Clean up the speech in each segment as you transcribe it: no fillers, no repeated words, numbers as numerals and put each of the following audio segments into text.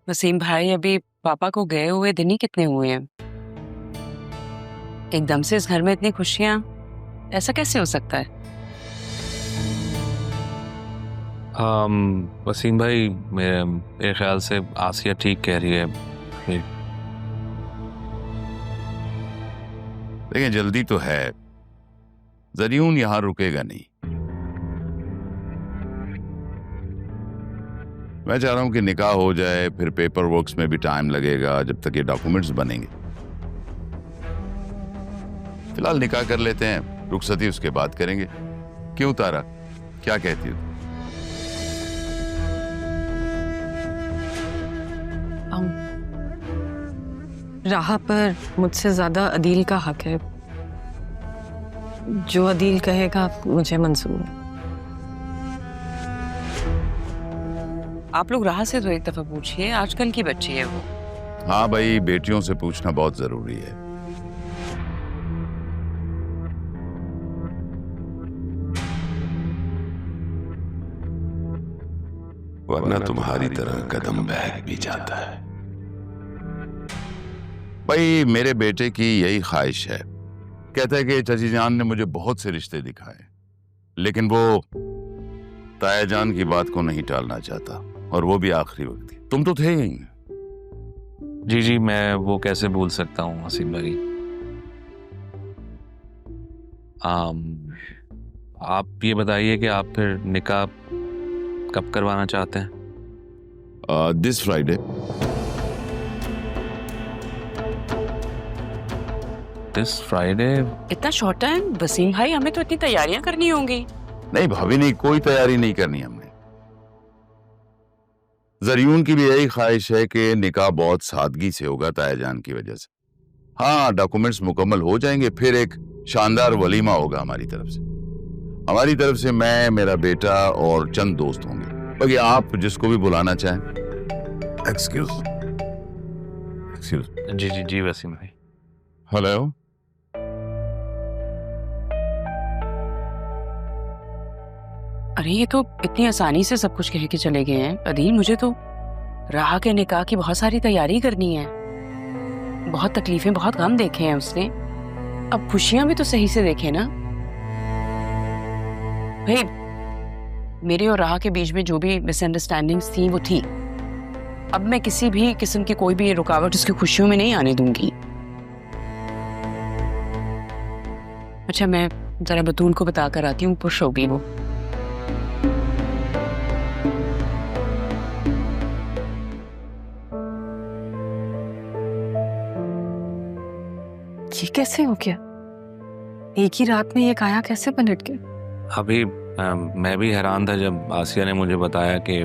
वसीम भाई, अभी पापा को गए हुए दिन ही कितने हुए हैं। एकदम से इस घर में इतनी खुशियां, ऐसा कैसे हो सकता है? वसीम भाई, मेरे ख्याल से आसिया ठीक कह रही है। देखिए, जल्दी तो है, जरियून यहां रुकेगा नहीं। मैं चाह रहा हूं कि निकाह हो जाए, फिर पेपर वर्क्स में भी टाइम लगेगा जब तक ये डॉक्यूमेंट्स बनेंगे। फिलहाल निकाह कर लेते हैं, रुखसती उसके बाद करेंगे। क्यों तारा, क्या कहती हो? राह पर मुझसे ज्यादा अदील का हक है। जो अदील कहेगा मुझे मंजूर है। आप लोग राह से तो एक दफा पूछिए, आजकल की बच्ची है वो। हाँ भाई, बेटियों से पूछना बहुत जरूरी है। वरना तुम्हारी तरह कदम बहक भी जाता है। भाई, मेरे बेटे की यही ख्वाहिश है। कहता है कि चाची जान ने मुझे बहुत से रिश्ते दिखाए, लेकिन वो ताया जान की बात को नहीं टालना चाहता, और वो भी आखिरी वक्त। तुम तो थे ही। जी जी, मैं वो कैसे भूल सकता हूँ वसीम भाई। आप ये बताइए कि आप फिर निकाह कब करवाना चाहते हैं? This Friday. This Friday? इतना शॉर्ट टाइम वसीम भाई, हमें तो इतनी तैयारियां करनी होंगी। नहीं भाभी, नहीं, कोई तैयारी नहीं करनी हमने। जरियून की भी यही ख्वाहिश है कि निकाह बहुत सादगी से होगा ताया जान की वजह से। हाँ, डॉक्यूमेंट्स मुकम्मल हो जाएंगे, फिर एक शानदार वलीमा होगा हमारी तरफ से। हमारी तरफ से मैं, मेरा बेटा और चंद दोस्त होंगे। बाकी आप जिसको भी बुलाना चाहें। एक्सक्यूज। जी जी जी वसीम भाई। हेलो। अरे ये तो इतनी आसानी से सब कुछ कह के चले गए हैं। अदील, मुझे तो राह के निकाह की बहुत सारी तैयारी करनी है। बहुत तकलीफें, बहुत गम देखे हैं उसने। अब खुशियां भी तो सही से देखे ना भाई। मेरे और राह के बीच में जो भी मिसअंडरस्टैंडिंग्स थी वो थी। अब मैं किसी भी किस्म की कोई भी रुकावट उसकी खुशियों में नहीं आने दूंगी। अच्छा, मैं जरा बतूल को बता कर आती हूँ, पुश होगी वो। ये कैसे हो गया? एक ही रात में ये काया कैसे पलट गया? अभी मैं भी हैरान था जब आसिया ने मुझे बताया कि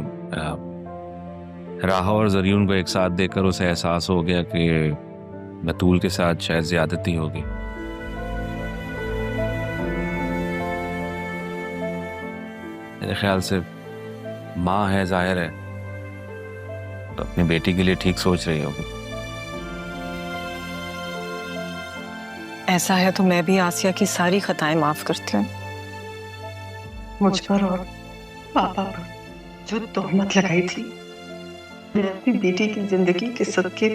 राहा और जरियून को एक साथ देखकर उसे एहसास हो गया कि बतूल के साथ शायद ज्यादती होगी। मेरे ख्याल से माँ है, जाहिर है, तो अपनी बेटी के लिए ठीक सोच रही होगी। ऐसा है तो मैं भी आसिया की सारी खताएं माफ करती हूँ। मुझ पर और पापा पर जो तोहमत लगाई थी, मैं अपनी बेटी की जिंदगी के सदके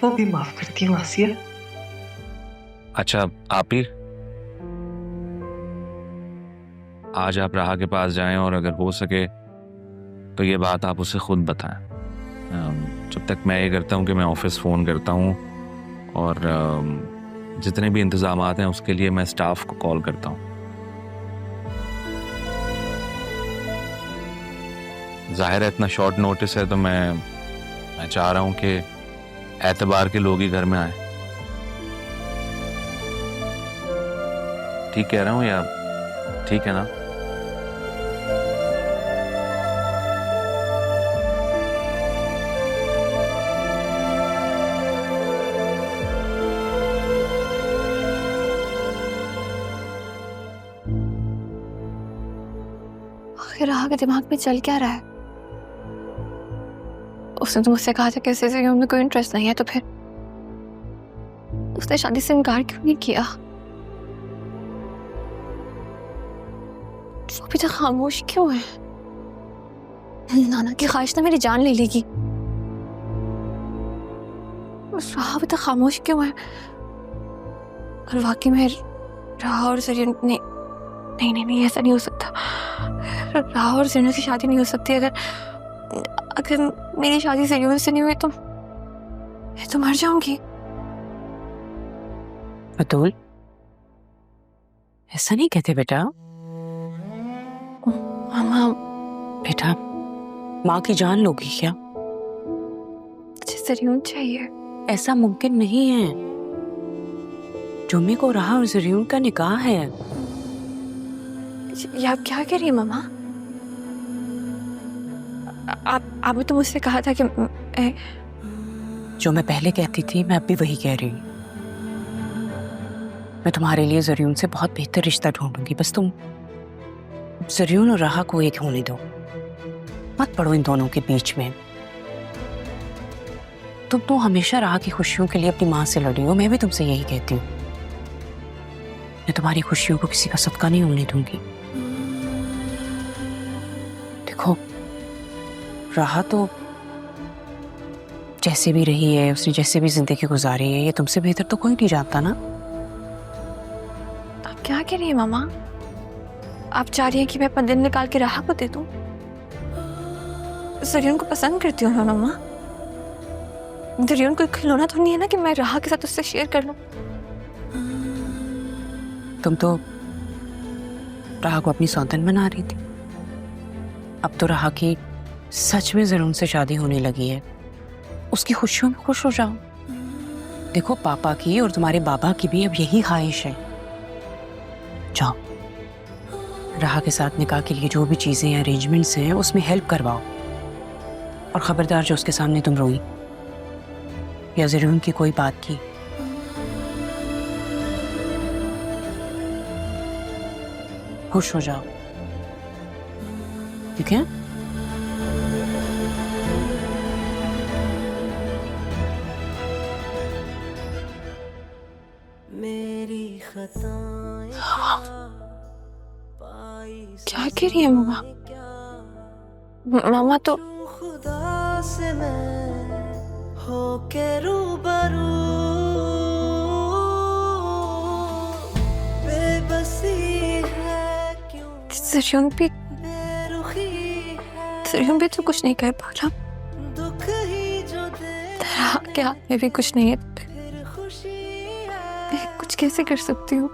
वो भी माफ करती हूँ आसिया। अच्छा आप ही आज आप राहा के पास जाएं और अगर हो सके तो ये बात आप उसे खुद बताएं। जब तक मैं ये करता हूँ कि मैं ऑफिस फ़ोन करता हूँ और जितने भी इंतज़ामात हैं उसके लिए मैं स्टाफ को कॉल करता हूँ। ज़ाहिर है इतना शॉर्ट नोटिस है, तो मैं चाह रहा हूँ कि एतबार के लोग ही घर में आए। ठीक कह रहा हूँ या ठीक है ना? आखिर राह के दिमाग में चल क्या रहा है? उसने तो मुझसे कहा था कि उसे ज़रियून में कोई इंटरेस्ट नहीं है, तो फिर उसने शादी से इनकार क्यों नहीं किया? वो अभी तक खामोश क्यों है? नाना की ख्वाहिश ना मेरी जान ले लेगी। राहा अभी तक खामोश क्यों है? और वाकई में राहा और जरीन नहीं नहीं नहीं नहीं, ऐसा नहीं हो सकता। राहा और जरीन की शादी नहीं हो सकती। अगर मेरी शादी जरीन से नहीं हुई तो मैं तो मर जाऊंगी। बतूल, ऐसा नहीं कहते बेटा। मामा, बेटा, माँ की जान लोगी क्या? मुझे जरीन चाहिए। ऐसा मुमकिन नहीं है। जुम्मे को राहा और जरीन का निकाह है। ये आप क्या कह रही हैं मामा? आपने तो मुझसे कहा था कि जो मैं पहले कहती थी मैं अब भी वही कह रही हूँ। मैं तुम्हारे लिए जरीन से बहुत बेहतर रिश्ता ढूंढूंगी, बस तुम जरीन और राहा को एक होने दो। मत पड़ो इन दोनों के बीच में। तुम तो हमेशा राहा की खुशियों के लिए अपनी माँ से लड़ी हो। मैं भी तुमसे यही कहती हूँ। मैं तुम्हारी खुशियों को किसी का सदका नहीं होने दूंगी। देखो, राहा तो जैसे भी रही है, उसने जैसे भी जिंदगी गुजारी है, ये तुमसे बेहतर तो कोई नहीं जानता ना। आप क्या कह रही हैं मामा? आप चाह रही हैं कि मैं अपना दिन निकाल के राहा को दे दूं? जरीन को पसंद करती हूँ मैं मामा। जरीन कोई खिलौना तो नहीं है ना कि मैं राहा के साथ उससे शेयर कर लूं। तुम तो राहा को अपनी सौतन बना रही थी। अब तो राहा की सच में जरूर से शादी होने लगी है। उसकी खुशियों में खुश हो जाओ। देखो, पापा की और तुम्हारे बाबा की भी अब यही ख्वाहिश है। जाओ, राहा के साथ निकाह के लिए जो भी चीजें हैं, अरेंजमेंट्स हैं, उसमें हेल्प करवाओ। और खबरदार, जो उसके सामने तुम रोई या जरूर की कोई बात की, खुश हो जाओ। ठीक है? क्या कह रही है मामा? मामा तो खुदा से मैं होके रूबरू, बेबसी है क्यों, जरीन भी तो कुछ नहीं कह पा रहा। दुख ही जो दे राहा के हाथ में भी कुछ नहीं है। फिर खुशी है, मैं कुछ कैसे कर सकती हूँ?